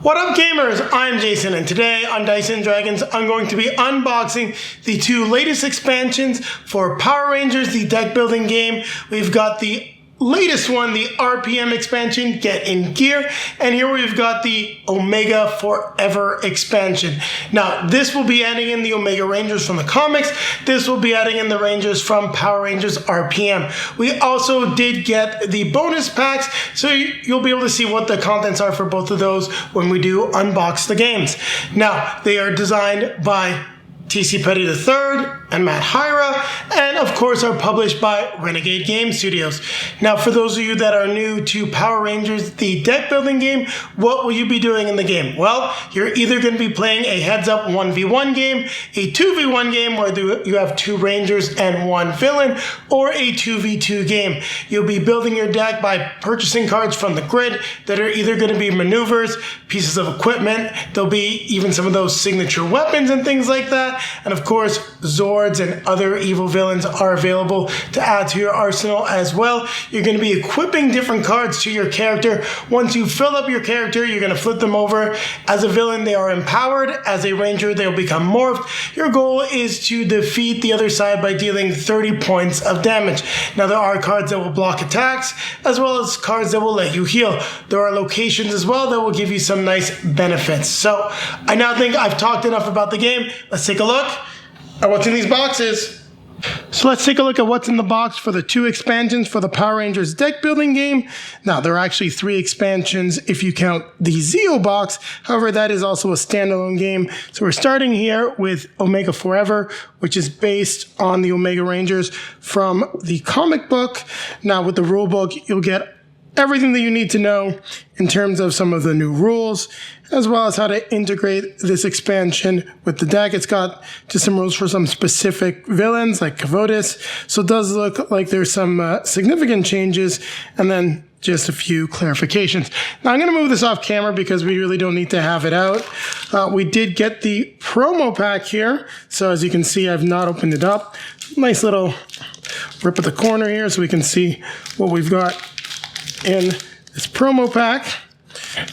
What up, gamers? I'm Jason, and today on Dice & Dragons, I'm going to be unboxing the two latest expansions for Power Rangers, the deck building game. We've got the latest one, the RPM expansion, Get in Gear, and here we've got the Omega Forever expansion. Now, this will be adding in the Omega Rangers from the comics. This will be adding in the Rangers from Power Rangers RPM. We also did get the bonus packs, so you'll be able to see what the contents are for both of those when we do unbox the games. Now, they are designed by T.C. Petty III and Matt Hyra, and of course are published by Renegade Game Studios. Now, for those of you that are new to Power Rangers, the deck building game, what will you be doing in the game? Well, you're either going to be playing a heads-up 1v1 game, a 2v1 game where you have two Rangers and one villain, or a 2v2 game. You'll be building your deck by purchasing cards from the grid that are either going to be maneuvers, pieces of equipment, there'll be even some of those signature weapons and things like that. And of course, Zords and other evil villains are available to add to your arsenal as well. You're going to be equipping different cards to your character. Once you fill up your character, you're going to flip them over. As a villain, they are empowered. As a ranger, they'll become morphed. Your goal is to defeat the other side by dealing 30 points of damage. Now, there are cards that will block attacks, as well as cards that will let you heal. There are locations as well that will give you some nice benefits. So, I now think I've talked enough about the game. Let's take a look at what's in these boxes. So let's take a look at what's in the box for the two expansions for the Power Rangers deck building game. Now, there are actually 3 expansions if you count the Zeo box. However, that is also a standalone game. So we're starting here with Omega Forever, which is based on the Omega Rangers from the comic book. Now, with the rule book, you'll get everything that you need to know in terms of some of the new rules, as well as how to integrate this expansion with the deck. It's got just some rules for some specific villains like Kavotis. So it does look like there's some significant changes, and then just a few clarifications. Now, I'm going to move this off camera because we really don't need to have it out. We did get the promo pack here. So as you can see, I've not opened it up. Nice little rip at the corner here so we can see what we've got in this promo pack.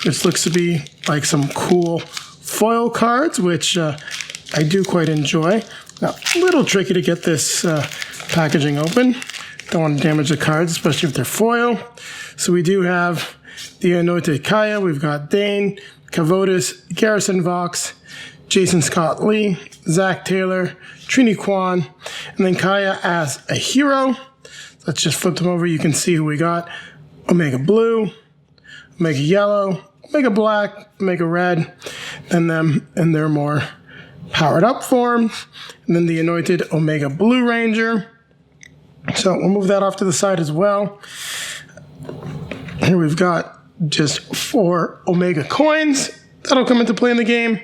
This looks to be like some cool foil cards, which I do quite enjoy. Now, a little tricky to get this packaging open. Don't want to damage the cards, especially if they're foil. So we do have the Anointed Kaya. We've got Dane, Kavotis, Garrison Vox, Jason Scott Lee, Zach Taylor, Trini Kwan, and then Kaya as a hero. Let's just flip them over. You can see who we got. Omega Blue, Omega Yellow, Omega Black, Omega Red, then them in their more powered up forms, and then the Anointed Omega Blue Ranger. So we'll move that off to the side as well. Here we've got just 4 Omega coins that'll come into play in the game.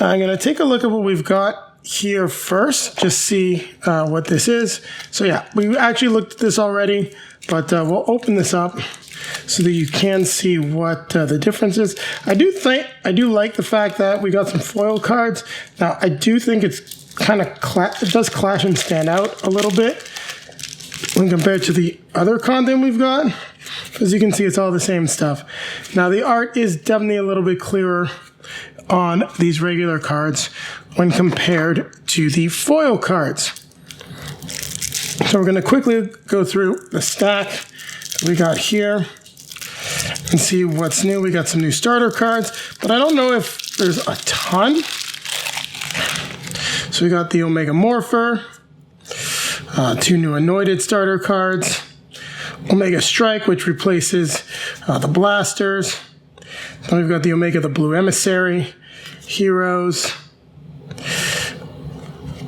I'm going to take a look at what we've got here first, just see what this is. So yeah, we actually looked at this already, but we'll open this up so that you can see what the difference is. I do like the fact that we got some foil cards. Now, I do think it's kind of it does clash and stand out a little bit when compared to the other content we've got. As you can see, it's all the same stuff. Now, the art is definitely a little bit clearer on these regular cards when compared to the foil cards. So we're going to quickly go through the stack we got here and see what's new. We got some new starter cards, but I don't know if there's a ton. So we got the Omega Morpher, 2 new Anointed starter cards, Omega Strike, which replaces the blasters. Then we've got the Omega the Blue Emissary, Heroes,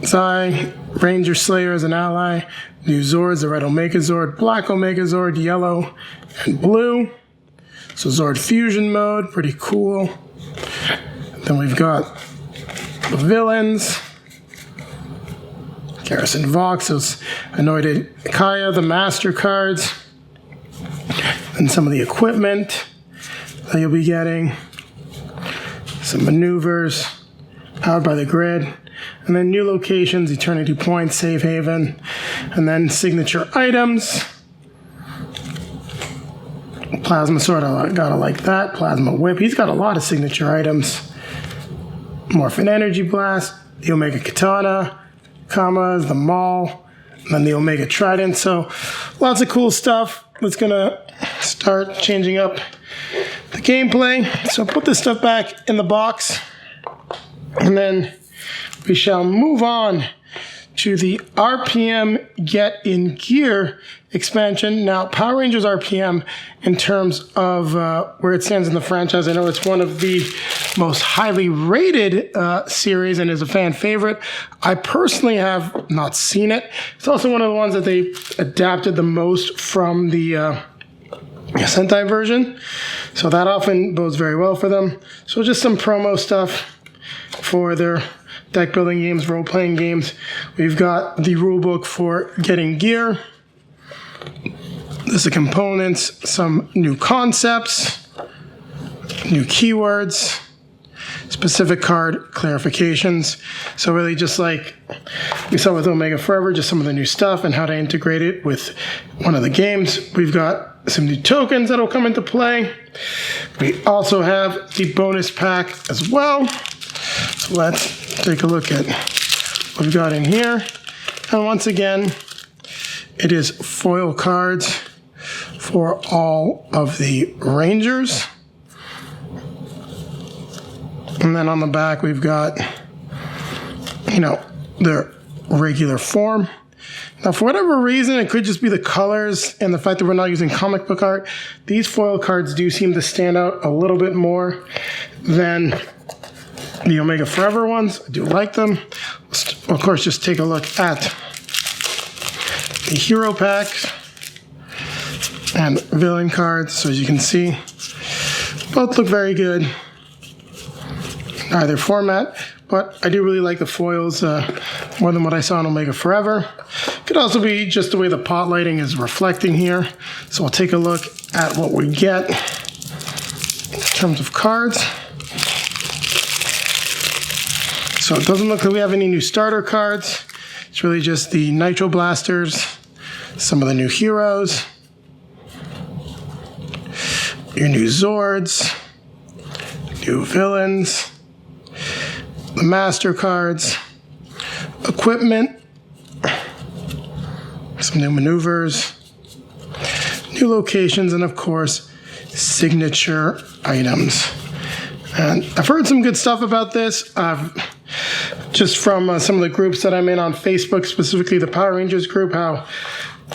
Zai, Ranger Slayer as an ally, new Zords, the Red Omega Zord, Black Omega Zord, Yellow, and Blue. So Zord Fusion mode, pretty cool. Then we've got the villains, Garrison Vox, those Anointed Kaya, the Master cards, and some of the equipment that you'll be getting, some maneuvers, powered by the grid, and then new locations, Eternity Point, Safe Haven, and then signature items, Plasma sword, I gotta like that. Plasma whip, he's got a lot of signature items. Morphin energy blast, the Omega katana, Kamas, the maul, and then the Omega trident. So lots of cool stuff. That's gonna start changing up the gameplay. So put this stuff back in the box, and then we shall move on to the RPM Get in Gear expansion. Now, Power Rangers RPM, in terms of where it stands in the franchise, I know it's one of the most highly rated series and is a fan favorite. I personally have not seen it. It's also one of the ones that they adapted the most from the Sentai version. So that often bodes very well for them. So just some promo stuff for their deck building games, role playing games. We've got the rulebook for getting gear. There's the components, some new concepts, new keywords, specific card clarifications. So really just like we saw with Omega Forever, just some of the new stuff and how to integrate it with one of the games. We've got some new tokens that'll come into play. We also have the bonus pack as well. So let's take a look at what we've got in here. And once again, it is foil cards for all of the Rangers. And then on the back, we've got, their regular form. Now, for whatever reason, it could just be the colors and the fact that we're not using comic book art. These foil cards do seem to stand out a little bit more than the Omega Forever ones. I do like them. Let's, of course, just take a look at the hero packs and villain cards. So as you can see, both look very good in either format, but I do really like the foils more than what I saw in Omega Forever. Could also be just the way the pot lighting is reflecting here. So we'll take a look at what we get in terms of cards. So it doesn't look like we have any new starter cards. It's really just the Nitro Blasters, some of the new heroes, your new Zords, new villains, the master cards, equipment, some new maneuvers, new locations, and of course, signature items. And I've heard some good stuff about this. Just from some of the groups that I'm in on Facebook, specifically the Power Rangers group, how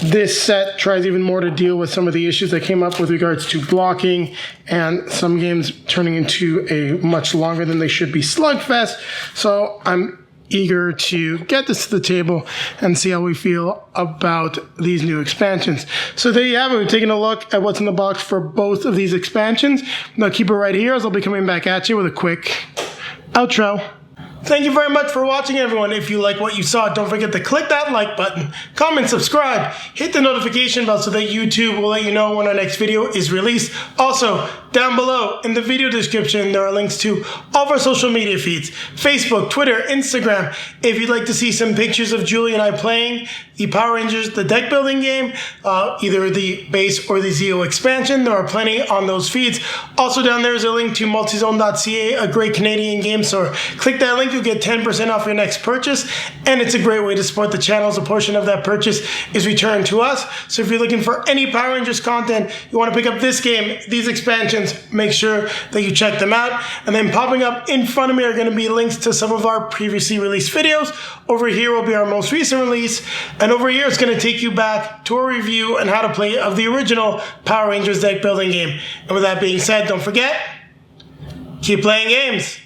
this set tries even more to deal with some of the issues that came up with regards to blocking and some games turning into a much longer than they should be slugfest. So I'm eager to get this to the table and see how we feel about these new expansions. So there you have it. We're taking a look at what's in the box for both of these expansions. Now keep it right here as I'll be coming back at you with a quick outro. Thank you very much for watching, everyone. If you like what you saw, don't forget to click that like button, comment, subscribe, hit the notification bell so that YouTube will let you know when our next video is released. Also, down below in the video description, there are links to all of our social media feeds, Facebook, Twitter, Instagram. If you'd like to see some pictures of Julie and I playing the Power Rangers, the deck building game, either the base or the Zeo expansion, there are plenty on those feeds. Also down there is a link to multizone.ca, a great Canadian game store. Click that link, you'll get 10% off your next purchase, and it's a great way to support the channel as a portion of that purchase is returned to us. So if you're looking for any Power Rangers content, you want to pick up this game, these expansions, make sure that you check them out. And then popping up in front of me are going to be links to some of our previously released videos. Over here will be our most recent release, and over here it's going to take you back to a review and how to play of the original Power Rangers deck building game. And with that being said, don't forget, keep playing games.